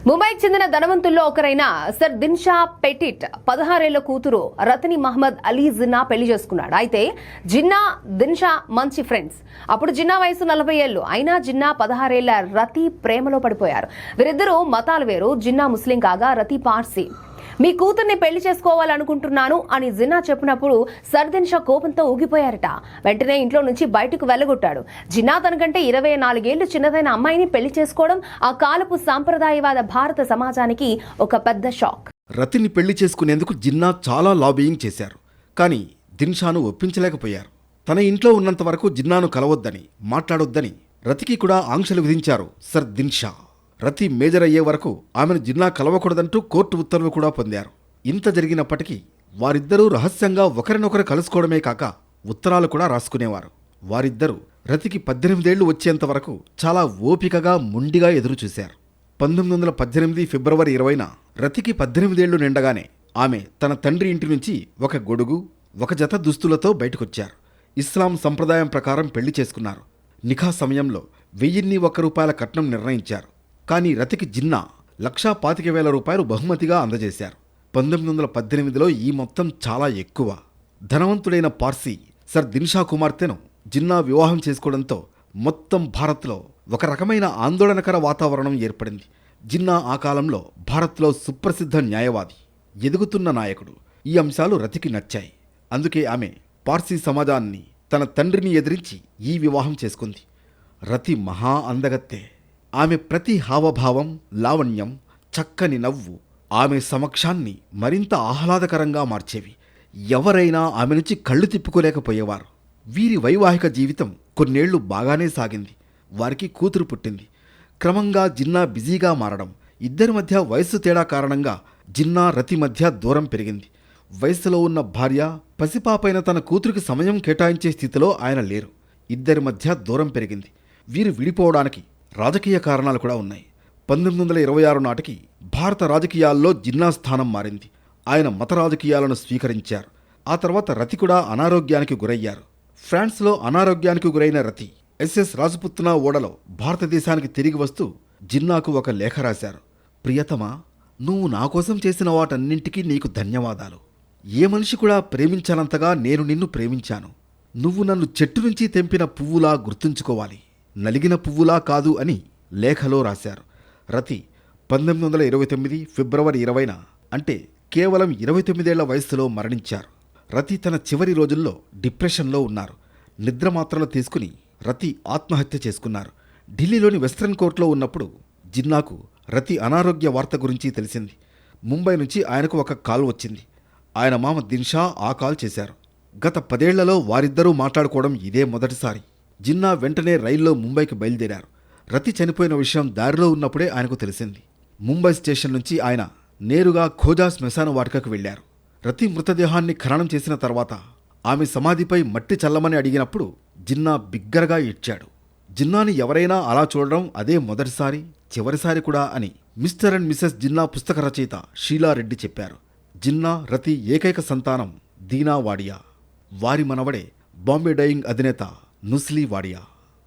ముంబైకి చెందిన ధనవంతుల్లో ఒకరైన సర్ దిన్షా పెటిట్ 16 ఏళ్ల కూతురు రతని మహమ్మద్ అలీ జిన్నా పెళ్లి చేసుకున్నాడు. అయితే జిన్నా దిన్షా మంచి ఫ్రెండ్స్. అప్పుడు జిన్నా వయసు 40 ఏళ్లు. అయినా జిన్నా 16 ఏళ్ల రతి ప్రేమలో పడిపోయారు. వీరిద్దరూ మతాలు వేరు. జిన్నా ముస్లిం కాగా రతి పార్సీ. మీ కూతుర్ని పెళ్లి చేసుకోవాలనుకుంటున్నాను అని జిన్నా చెప్పినప్పుడు సర్దిన్షా కోపంతో ఊగిపోయారట. వెంటనే ఇంట్లో నుంచి బయటకు వెళ్లగొట్టాడు. జిన్నా తనకంటే 24 ఏళ్లు చిన్నదైన అమ్మాయిని పెళ్లి చేసుకోవడం ఆ కాలపు సాంప్రదాయవాద భారత సమాజానికి ఒక పెద్ద షాక్. రతిని పెళ్లి చేసుకునేందుకు జిన్నా చాలా లాబియింగ్ చేశారు. కానీ దిన్షాను ఒప్పించలేకపోయారు. తన ఇంట్లో ఉన్నంత వరకు జిన్నాను కలవొద్దని, మాట్లాడొద్దని రతికి కూడా ఆంక్షలు విధించారు సర్ దిన్షా. రతి మేజర్ అయ్యే వరకు ఆమెను జిన్నా కలవకూడదంటూ కోర్టు ఉత్తర్వు కూడా పొందారు. ఇంత జరిగినప్పటికీ వారిద్దరూ రహస్యంగా ఒకరినొకరు కలుసుకోవడమే కాక ఉత్తరాలు కూడా రాసుకునేవారు. వారిద్దరూ రతికి 18 ఏళ్లు వచ్చేంత వరకు చాలా ఓపికగా మొండిగా ఎదురుచూశారు. 1918 ఫిబ్రవరి 20న రతికి 18 ఏళ్లు నిండగానే ఆమె తన తండ్రి ఇంటి నుంచి ఒక గొడుగు, ఒక జత దుస్తులతో బయటకొచ్చారు. ఇస్లాం సంప్రదాయం ప్రకారం పెళ్లి చేసుకున్నారు. నిఖా సమయంలో 1001 రూపాయల కట్నం నిర్ణయించారు. కానీ రతికి జిన్నా 1,25,000 రూపాయలు బహుమతిగా అందజేశారు. 1918లో ఈ మొత్తం చాలా ఎక్కువ. ధనవంతుడైన పార్సీ సర్ దిన్షా కుమార్తెను జిన్నా వివాహం చేసుకోవడంతో మొత్తం భారత్లో ఒక రకమైన ఆందోళనకర వాతావరణం ఏర్పడింది. జిన్నా ఆ కాలంలో భారత్లో సుప్రసిద్ధ న్యాయవాది, ఎదుగుతున్న నాయకుడు. ఈ అంశాలు రతికి నచ్చాయి. అందుకే ఆమె పార్సీ సమాజాన్ని, తన తండ్రిని ఎదిరించి ఈ వివాహం చేసుకుంది. రతి మహా అందగత్తే. ఆమె ప్రతి హావభావం, లావణ్యం, చక్కని నవ్వు ఆమె సమక్షాన్ని మరింత ఆహ్లాదకరంగా మార్చేవి. ఎవరైనా ఆమె నుంచి కళ్ళు తిప్పుకోలేకపోయేవారు. వీరి వైవాహిక జీవితం కొన్నేళ్లు బాగానే సాగింది. వారికి కూతురు పుట్టింది. క్రమంగా జిన్నా బిజీగా మారడం, ఇద్దరి మధ్య వయస్సు తేడా కారణంగా జిన్నా రతి మధ్య దూరం పెరిగింది. వయస్సులో ఉన్న భార్య, పసిపాపైన తన కూతురికి సమయం కేటాయించే స్థితిలో ఆయన లేరు. ఇద్దరి మధ్య దూరం పెరిగింది. వీరు విడిపోవడానికి రాజకీయ కారణాలు కూడా ఉన్నాయి. 1926 నాటికి భారత రాజకీయాల్లో జిన్నా స్థానం మారింది. ఆయన మత రాజకీయాలను స్వీకరించారు. ఆ తర్వాత రతి కూడా అనారోగ్యానికి గురయ్యారు. ఫ్రాన్స్లో అనారోగ్యానికి గురైన రతి ఎస్ఎస్ రాజపుత్నా ఓడలో భారతదేశానికి తిరిగి వస్తూ జిన్నాకు ఒక లేఖ రాశారు. ప్రియతమా, నువ్వు నా కోసం చేసిన వాటన్నింటికీ నీకు ధన్యవాదాలు. ఏ మనిషి కూడా ప్రేమించనంతగా నేను నిన్ను ప్రేమించాను. నువ్వు నన్ను చెట్టు నుంచి తెంపిన పువ్వులా గుర్తుంచుకోవాలి, నలిగిన పువ్వులా కాదు అని లేఖలో రాశారు. రతి 1929 ఫిబ్రవరి 20న, అంటే కేవలం 29 ఏళ్ల వయస్సులో మరణించారు. రతి తన చివరి రోజుల్లో డిప్రెషన్లో ఉన్నారు. నిద్రమాత్రలు తీసుకుని రతి ఆత్మహత్య చేసుకున్నారు. ఢిల్లీలోని వెస్ట్రన్ కోర్టులో ఉన్నప్పుడు జిన్నాకు రతి అనారోగ్య వార్త గురించి తెలిసింది. ముంబై నుంచి ఆయనకు ఒక కాల్ వచ్చింది. ఆయన మామ దిన్షా ఆ కాల్ చేశారు. గత 10 ఏళ్లలో వారిద్దరూ మాట్లాడుకోవడం ఇదే మొదటిసారి. జిన్నా వెంటనే రైల్లో ముంబైకి బయలుదేరారు. రతి చనిపోయిన విషయం దారిలో ఉన్నప్పుడే ఆయనకు తెలిసింది. ముంబై స్టేషన్ నుంచి ఆయన నేరుగా ఖోజా శ్మశాన వాటికకు వెళ్లారు. రతి మృతదేహాన్ని ఖననం చేసిన తర్వాత ఆమె సమాధిపై మట్టి చల్లమని అడిగినప్పుడు జిన్నా బిగ్గరగా ఏడ్చాడు. జిన్నాని ఎవరైనా అలా చూడడం అదే మొదటిసారి, చివరిసారి కూడా అని మిస్టర్ అండ్ మిసెస్ జిన్నా పుస్తక రచయిత షీలారెడ్డి చెప్పారు. జిన్నా, రతి ఏకైక సంతానం దీనా వాడియా. వారి మనవడే బాంబే డయింగ్ అధినేత నుస్లీ వాడియా.